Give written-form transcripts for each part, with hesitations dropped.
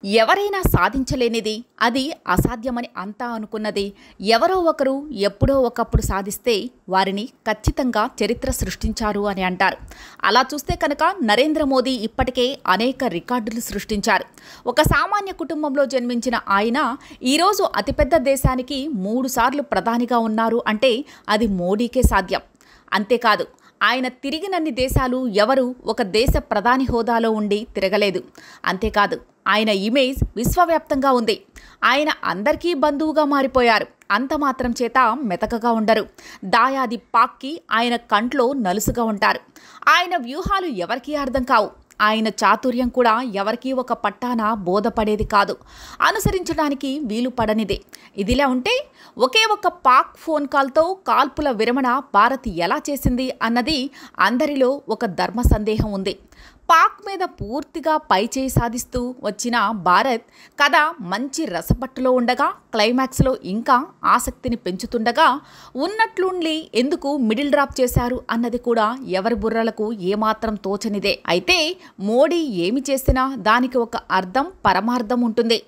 ఎవరైనా సాధించలేనిది అది అసాధ్యమని అంతా అనుకున్నది ఎవరో ఒకరు ఎప్పుడో ఒకప్పుడు సాధిస్తే వారిని ఖచ్చితంగా చరిత్ర సృష్టించారు అని అంటారు. అలా చూస్తే కనుక నరేంద్ర మోదీ ఇప్పటికే అనేక రికార్డులు సృష్టించారు. ఒక సామాన్య కుటుంబంలో జన్మించిన ఆయన ఈరోజు అతిపెద్ద దేశానికి 3 సార్లు ప్రధానిగా ఉన్నారు అంటే అది మోడీకే సాధ్యం. అంతేకాదు, ఆయన తిరిగినన్ని దేశాలు ఎవరు ఒక దేశ ప్రధాని హోదాలో ఉండి తిరగలేదు. అంతేకాదు, ఆయన ఇమేజ్ విశ్వవ్యాప్తంగా ఉంది. ఆయన అందరికీ బంధువుగా మారిపోయారు. అంత మాత్రం చేత మెతకగా ఉండరు. దాయాది పాక్కి ఆయన కంట్లో నలుసుగా ఉంటారు. ఆయన వ్యూహాలు ఎవరికీ అర్థం కావు. ఆయన చాతుర్యం కూడా ఎవరికీ ఒక పట్టాన బోధపడేది కాదు, అనుసరించడానికి వీలు పడనిదే. ఇదిలా ఉంటే ఒకే ఒక పాక్ ఫోన్ కాల్తో కాల్పుల విరమణ భారత్ ఎలా చేసింది అన్నది అందరిలో ఒక ధర్మ సందేహం ఉంది. పాక్ మీద పూర్తిగా పైచేయి సాధిస్తూ వచ్చిన భారత్ కథ మంచి రసపట్టులో ఉండగా క్లైమాక్స్లో ఇంకా ఆసక్తిని పెంచుతుండగా ఉన్నట్లుండి ఎందుకు మిడిల్ డ్రాప్ చేశారు అన్నది కూడా ఎవరి బుర్రలకు ఏమాత్రం తోచనిదే. అయితే మోడీ ఏమి చేసినా దానికి ఒక అర్థం పరమార్థం ఉంటుంది.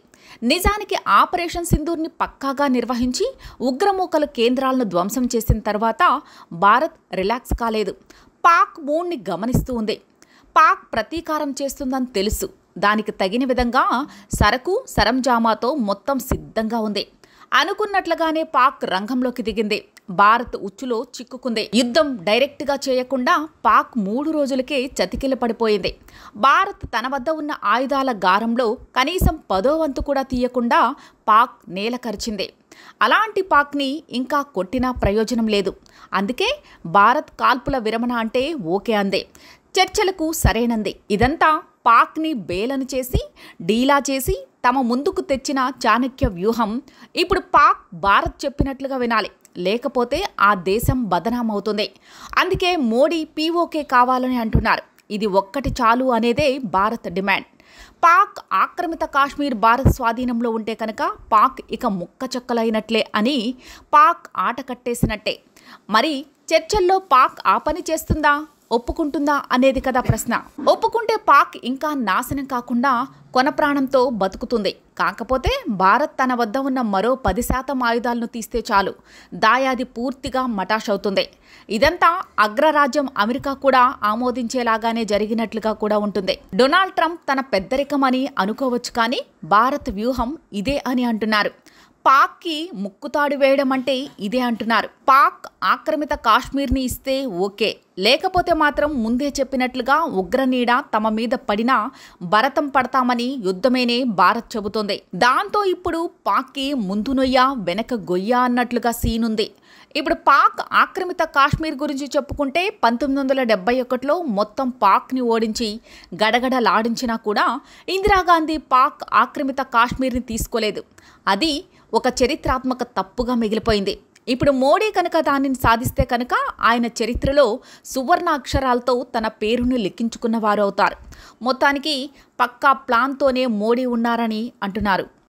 నిజానికి ఆపరేషన్ సింధూర్ని పక్కాగా నిర్వహించి ఉగ్రమూకల కేంద్రాలను ధ్వంసం చేసిన తర్వాత భారత్ రిలాక్స్ కాలేదు. పాక్ మూడ్ని గమనిస్తూ ఉంది. పాక్ ప్రతీకారం చేస్తుందని తెలుసు. దానికి తగిన విధంగా సరకు సరంజామాతో మొత్తం సిద్ధంగా ఉంది. అనుకున్నట్లుగానే పాక్ రంగంలోకి దిగింది. భారత్ ఉచ్చులో చిక్కుకుంది. యుద్ధం డైరెక్ట్గా చేయకుండా పాక్ 3 రోజులకే చతికిల పడిపోయింది. భారత్ తన వద్ద ఉన్న ఆయుధాల గారంలో కనీసం 10వ వంతు కూడా తీయకుండా పాక్ నేలకరిచింది. అలాంటి పాక్ని ఇంకా కొట్టినా ప్రయోజనం లేదు. అందుకే భారత్ కాల్పుల విరమణ అంటే ఓకే అందే. చర్చలకు సరైనంది. ఇదంతా పాక్ని బేలను చేసి డీలా చేసి తమ ముందుకు తెచ్చిన చాణక్య వ్యూహం. ఇప్పుడు పాక్ భారత్ చెప్పినట్లుగా వినాలి, లేకపోతే ఆ దేశం బదనామవుతుంది. అందుకే మోడీ పీఓకే కావాలని అంటున్నారు. ఇది ఒక్కటి చాలు అనేదే భారత్ డిమాండ్. పాక్ ఆక్రమిత కాశ్మీర్ భారత్ స్వాధీనంలో ఉంటే కనుక పాక్ ఇక ముక్కచక్కలైనట్లే అని పాక్ ఆట కట్టేసినట్టే. మరి చర్చల్లో పాక్ ఆ పని చేస్తుందా, ఒప్పుకుంటుందా అనేది కదా ప్రశ్న. ఒప్పుకుంటే పాక్ ఇంకా నాశనం కాకుండా కొన ప్రాణంతో బతుకుతుంది. కాకపోతే భారత్ తన వద్ద ఉన్న మరో 10% ఆయుధాలను తీస్తే చాలు, దాయాది పూర్తిగా మటాష్ అవుతుంది. ఇదంతా అగ్రరాజ్యం అమెరికా కూడా ఆమోదించేలాగానే జరిగినట్లుగా కూడా ఉంటుంది. డొనాల్డ్ ట్రంప్ తన పెద్దరికం అని అనుకోవచ్చు, కానీ భారత్ వ్యూహం ఇదే అని అంటున్నారు. పాక్కి ముక్కుతాడు వేయడం అంటే ఇదే అంటున్నారు. పాక్ ఆక్రమిత కాశ్మీర్ని ఇస్తే ఓకే, లేకపోతే మాత్రం ముందే చెప్పినట్లుగా ఉగ్రనీడ తమ మీద పడినా భరతం పడతామని యుద్ధమేనే భారత్ చెబుతోంది. దాంతో ఇప్పుడు పాక్కి ముందు నొయ్య వెనక గొయ్య అన్నట్లుగా సీనుంది. ఇప్పుడు పాక్ ఆక్రమిత కాశ్మీర్ గురించి చెప్పుకుంటే 1971లో మొత్తం పాక్ని ఓడించి గడగడలాడించినా కూడా ఇందిరాగాంధీ పాక్ ఆక్రమిత కాశ్మీర్ని తీసుకోలేదు. అది ఒక చరిత్రాత్మక తప్పుగా మిగిలిపోయింది. ఇప్పుడు మోడీ కనుక దానిని సాధిస్తే కనుక ఆయన చరిత్రలో సువర్ణ అక్షరాలతో తన పేరును లిఖించుకున్న వారు అవుతారు. మొత్తానికి పక్కా ప్లాన్తోనే మోడీ ఉన్నారని అంటున్నారు.